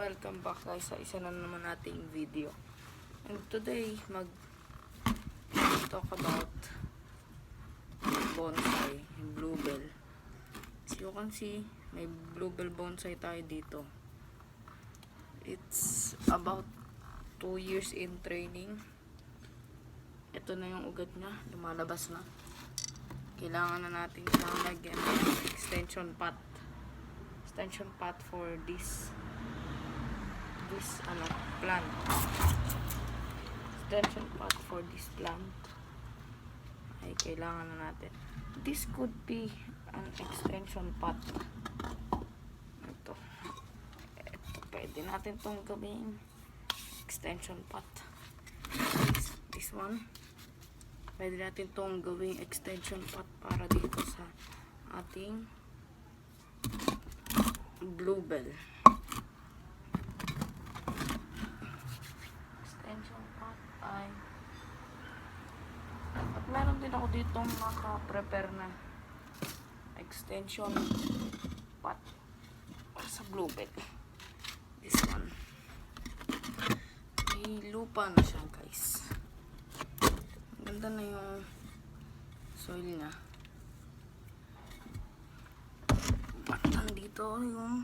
welcome back guys sa isa na naman nating video. And today, talk about bonsai, bluebell. As you can see, may bluebell bonsai tayo dito. It's about 2 years in training. Ito na yung ugat niya, lumalabas na. Kailangan na natin siyang lagyan ng extension pot for this plant. Extension pot for this plant ay kailangan na natin. This could be an extension pot. Ito pwede natin tong gawing extension pot. This one pwede natin tong gawing extension pot para dito sa ating bluebell. Extension pot ay at meron din ako ditong naka-prepare na extension pot para sa bluebell. This one may lupa na siya guys. Ganda na yung soil niya. Dito yung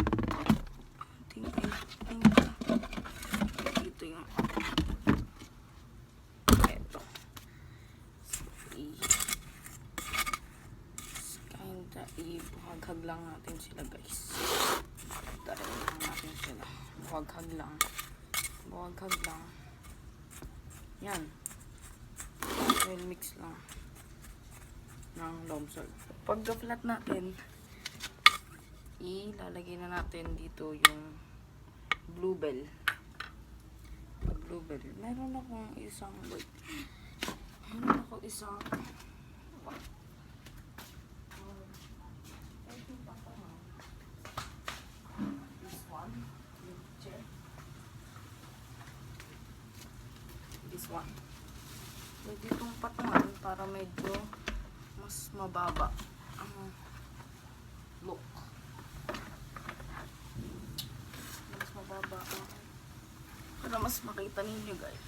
dito yung eto. Kinda ibuhaghag lang natin sila guys. Tarin lang natin sila. Buhaghag lang. Yan. Well, mix lang ng loam soil. Pagka-flat natin, ilalagay na natin dito yung bluebell. Meron akong isang this one. Pwede itong patungan para medyo mas mababa ang look. Para mas makita ninyo guys.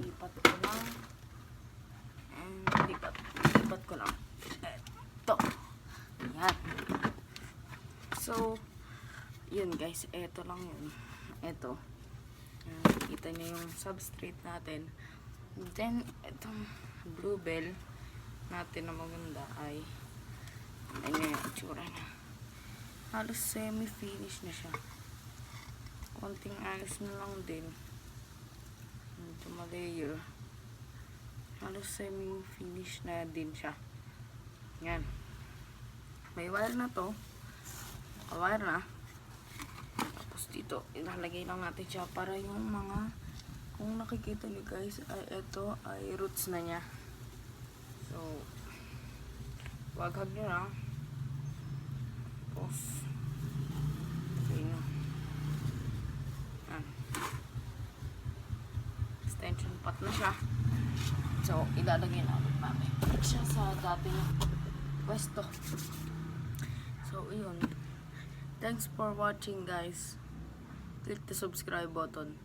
Lipat ko lang. And lipat ko lang. Ito. Yan. So, yun guys. Ito lang yun. Ito. Kita nyo yung substrate natin. Then, itong bluebell natin na maganda ay ayan yung itsura na. Halos semi-finish na siya. Konting ayos na lang din. Ito ma-layer. Halos semi-finish na din siya. Yan. May wire na to. Naka-wire na. Tapos dito, ilalagay lang natin siya para yung mga, kung nakikita niyo guys, ay ito ay roots na niya. So, waghag nyo lang. Tapos, extension pot na siya. So, ilalagay na ulit namin siya sa dating pwesto. So, yun. Thanks for watching guys. Click the subscribe button.